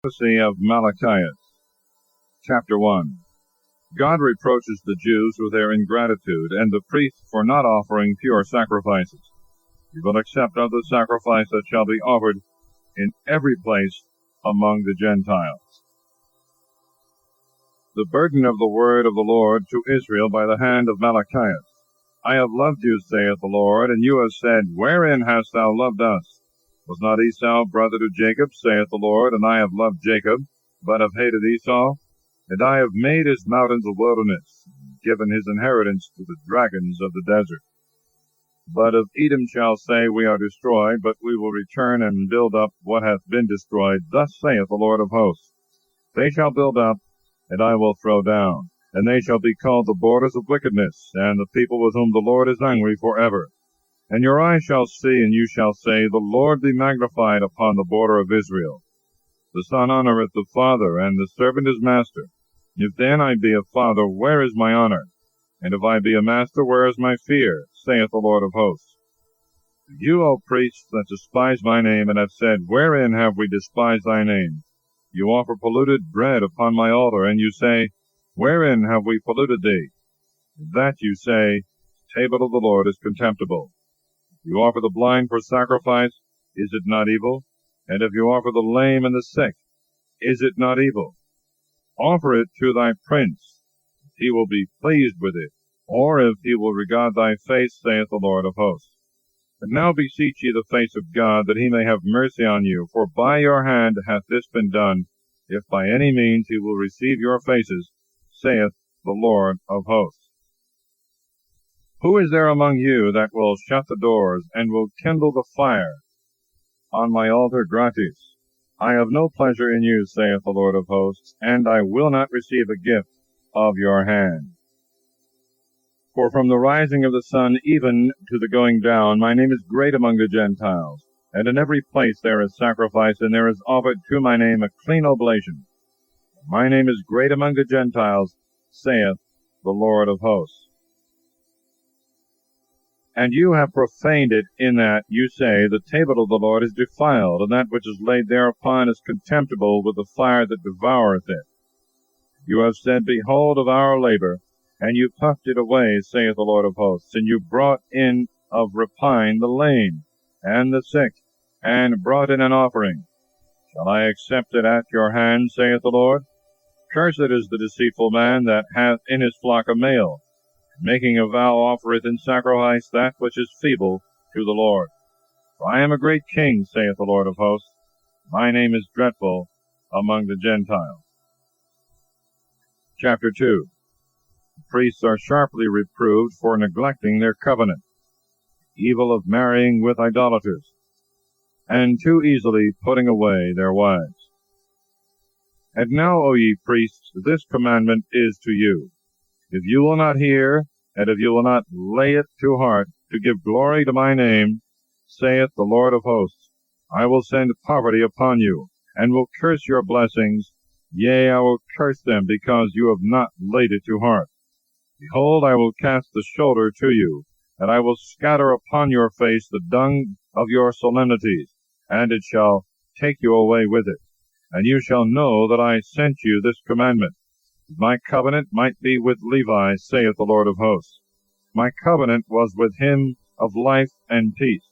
Prophecy of Malachi. Chapter 1. God reproaches the Jews with their ingratitude, and the priests for not offering pure sacrifices. You will accept of the sacrifice that shall be offered in every place among the Gentiles. The burden of the word of the Lord to Israel by the hand of Malachi. I have loved you, saith the Lord, and you have said, Wherein hast thou loved us? Was not Esau brother to Jacob, saith the Lord, and I have loved Jacob, but have hated Esau? And I have made his mountains a wilderness, given his inheritance to the dragons of the desert. But of Edom shall say, We are destroyed, but we will return and build up what hath been destroyed. Thus saith the Lord of hosts, They shall build up, and I will throw down, and they shall be called the borders of wickedness, and the people with whom the Lord is angry forever. And your eyes shall see, and you shall say, The Lord be magnified upon the border of Israel. The son honoureth the father, and the servant his master. If then I be a father, where is my honour? And if I be a master, where is my fear? Saith the Lord of hosts. You, O priests, that despise my name, and have said, Wherein have we despised thy name? You offer polluted bread upon my altar, and you say, Wherein have we polluted thee? If that you say, The table of the Lord is contemptible. If you offer the blind for sacrifice, is it not evil? And if you offer the lame and the sick, is it not evil? Offer it to thy prince, if he will be pleased with it, or if he will regard thy face, saith the Lord of hosts. And now beseech ye the face of God, that he may have mercy on you, for by your hand hath this been done, if by any means he will receive your faces, saith the Lord of hosts. Who is there among you that will shut the doors, and will kindle the fire on my altar gratis? I have no pleasure in you, saith the Lord of hosts, and I will not receive a gift of your hand. For from the rising of the sun even to the going down, my name is great among the Gentiles, and in every place there is sacrifice, and there is offered to my name a clean oblation. My name is great among the Gentiles, saith the Lord of hosts. And you have profaned it, in that you say, The table of the Lord is defiled, and that which is laid thereupon is contemptible with the fire that devoureth it. You have said, Behold of our labor, and you puffed it away, saith the Lord of hosts, and you brought in of rapine the lame and the sick, and brought in an offering. Shall I accept it at your hand, saith the Lord? Cursed is the deceitful man that hath in his flock a male, making a vow offereth in sacrifice that which is feeble to the Lord. For I am a great king, saith the Lord of hosts. My name is dreadful among the Gentiles. Chapter 2. The priests are sharply reproved for neglecting their covenant, evil of marrying with idolaters, and too easily putting away their wives. And now, O ye priests, this commandment is to you. If you will not hear, and if you will not lay it to heart, to give glory to my name, saith the Lord of hosts, I will send poverty upon you, and will curse your blessings, yea, I will curse them, because you have not laid it to heart. Behold, I will cast the shoulder to you, and I will scatter upon your face the dung of your solemnities, and it shall take you away with it. And you shall know that I sent you this commandment. My covenant might be with Levi, saith the Lord of hosts. My covenant was with him of life and peace.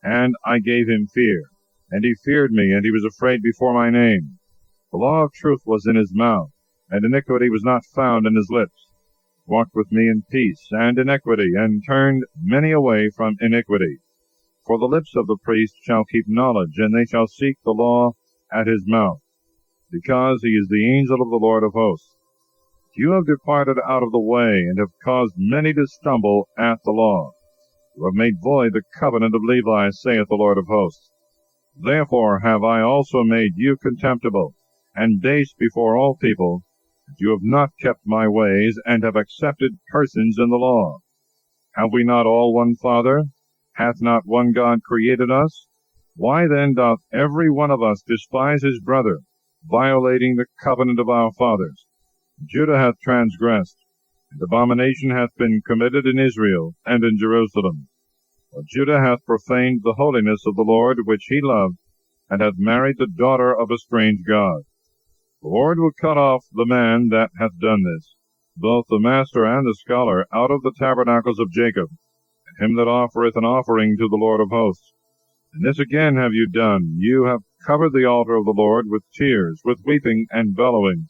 And I gave him fear, and he feared me, and he was afraid before my name. The law of truth was in his mouth, and iniquity was not found in his lips. He walked with me in peace and in equity, and turned many away from iniquity. For the lips of the priest shall keep knowledge, and they shall seek the law at his mouth, because he is the angel of the Lord of hosts. You have departed out of the way, and have caused many to stumble at the law. You have made void the covenant of Levi, saith the Lord of hosts. Therefore have I also made you contemptible, and base before all people, that you have not kept my ways, and have accepted persons in the law. Have we not all one Father? Hath not one God created us? Why then doth every one of us despise his brother, violating the covenant of our fathers? Judah hath transgressed, and abomination hath been committed in Israel and in Jerusalem. For Judah hath profaned the holiness of the Lord which he loved, and hath married the daughter of a strange god. The Lord will cut off the man that hath done this, both the master and the scholar, out of the tabernacles of Jacob, and him that offereth an offering to the Lord of hosts. And this again have you done. You have covered the altar of the Lord with tears, with weeping and bellowing,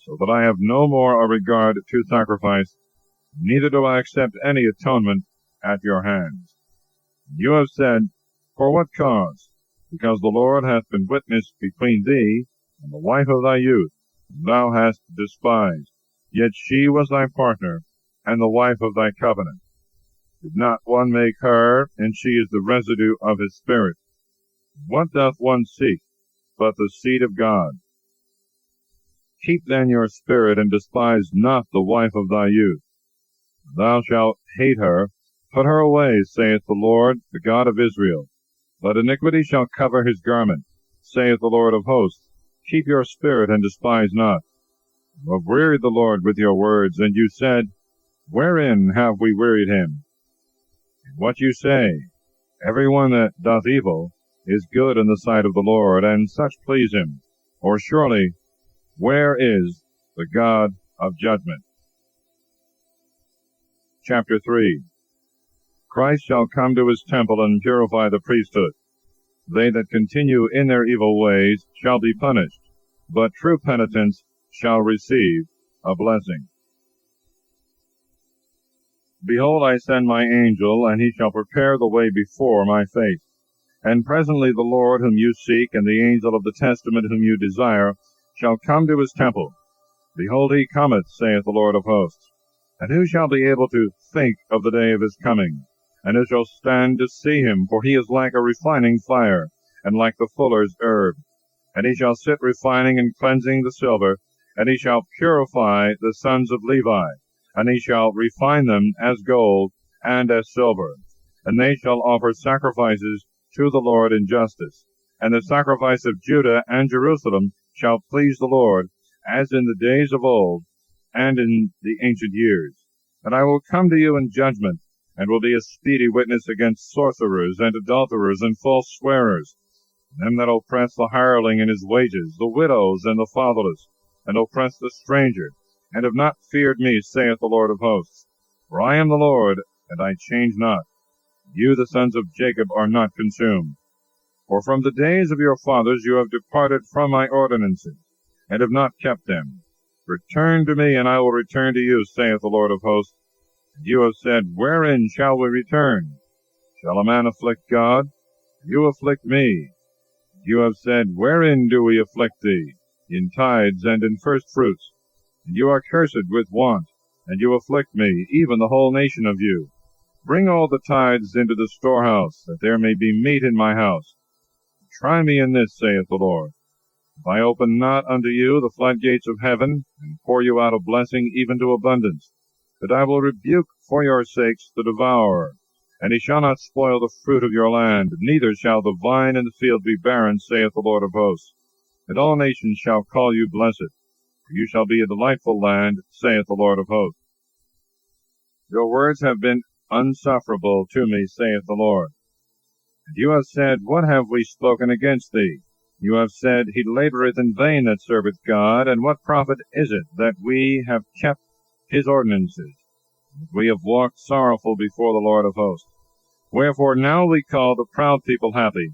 so that I have no more a regard to sacrifice, neither do I accept any atonement at your hands. You have said, For what cause? Because the Lord hath been witness between thee and the wife of thy youth, whom thou hast despised. Yet she was thy partner, and the wife of thy covenant. Did not one make her, and she is the residue of his spirit? What doth one seek but the seed of God? Keep then your spirit, and despise not the wife of thy youth. Thou shalt hate her, put her away, saith the Lord, the God of Israel. But iniquity shall cover his garment, saith the Lord of hosts. Keep your spirit, and despise not. You have wearied the Lord with your words, and you said, Wherein have we wearied him? In what you say, Every one that doth evil is good in the sight of the Lord, and such please him. Or surely, where is the God of judgment? Chapter 3. Christ shall come to his temple and purify the priesthood. They that continue in their evil ways shall be punished, but true penitents shall receive a blessing. Behold, I send my angel, and he shall prepare the way before my face. And presently the Lord whom you seek, and the angel of the testament whom you desire, shall come to his temple. Behold, he cometh, saith the Lord of hosts. And who shall be able to think of the day of his coming? And who shall stand to see him? For he is like a refining fire, and like the fuller's herb. And he shall sit refining and cleansing the silver, and he shall purify the sons of Levi, and he shall refine them as gold and as silver. And they shall offer sacrifices to the Lord in justice. And the sacrifice of Judah and Jerusalem shall please the Lord, as in the days of old, and in the ancient years. And I will come to you in judgment, and will be a speedy witness against sorcerers, and adulterers, and false swearers, them that oppress the hireling in his wages, the widows and the fatherless, and oppress the stranger, and have not feared me, saith the Lord of hosts. For I am the Lord, and I change not. You, the sons of Jacob, are not consumed. For from the days of your fathers you have departed from my ordinances, and have not kept them. Return to me, and I will return to you, saith the Lord of hosts. And you have said, Wherein shall we return? Shall a man afflict God? You afflict me. You have said, Wherein do we afflict thee? In tithes and in first fruits. And you are cursed with want, and you afflict me, even the whole nation of you. Bring all the tithes into the storehouse, that there may be meat in my house. Try me in this, saith the Lord. If I open not unto you the floodgates of heaven, and pour you out a blessing even to abundance, that I will rebuke for your sakes the devourer, and he shall not spoil the fruit of your land, neither shall the vine in the field be barren, saith the Lord of hosts. And all nations shall call you blessed, for you shall be a delightful land, saith the Lord of hosts. Your words have been unsufferable to me, saith the Lord. And you have said, What have we spoken against thee? You have said, He laboureth in vain that serveth God, and what profit is it that we have kept his ordinances? We have walked sorrowful before the Lord of hosts. Wherefore now we call the proud people happy.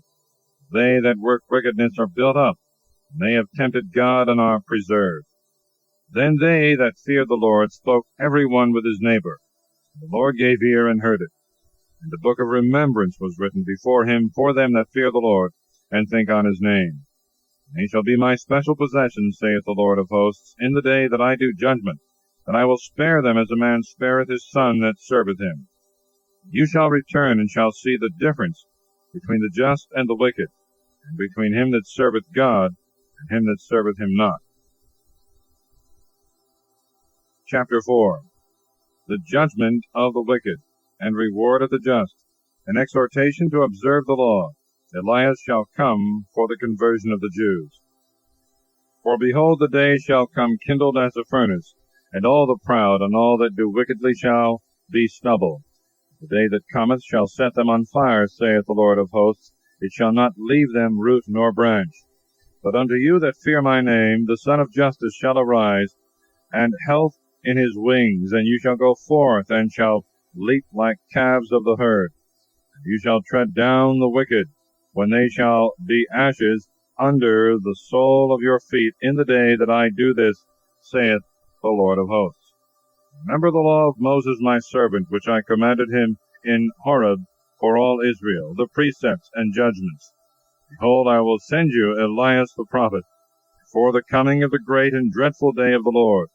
They that work wickedness are built up, and they have tempted God and are preserved. Then they that feared the Lord spoke every one with his neighbor. The Lord gave ear and heard it. And the book of remembrance was written before him for them that fear the Lord, and think on his name. And he shall be my special possession, saith the Lord of hosts, in the day that I do judgment, and I will spare them as a man spareth his son that serveth him. You shall return, and shall see the difference between the just and the wicked, and between him that serveth God and him that serveth him not. Chapter 4. The judgment of the wicked, and reward of the just, an exhortation to observe the law. Elias shall come for the conversion of the Jews. For behold, the day shall come kindled as a furnace, and all the proud and all that do wickedly shall be stubble. The day that cometh shall set them on fire, saith the Lord of hosts, it shall not leave them root nor branch. But unto you that fear my name, the Son of Justice shall arise, and health in his wings, and you shall go forth, and shall leap like calves of the herd. And you shall tread down the wicked, when they shall be ashes under the sole of your feet, in the day that I do this, saith the Lord of hosts. Remember the law of Moses my servant, which I commanded him in Horeb for all Israel, the precepts and judgments. Behold, I will send you Elias the prophet, before the coming of the great and dreadful day of the Lord.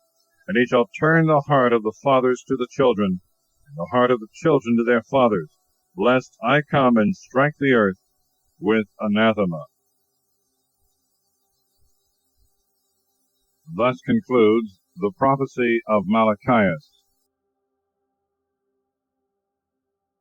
And he shall turn the heart of the fathers to the children, and the heart of the children to their fathers, lest I come and strike the earth with anathema. Thus concludes the prophecy of Malachi.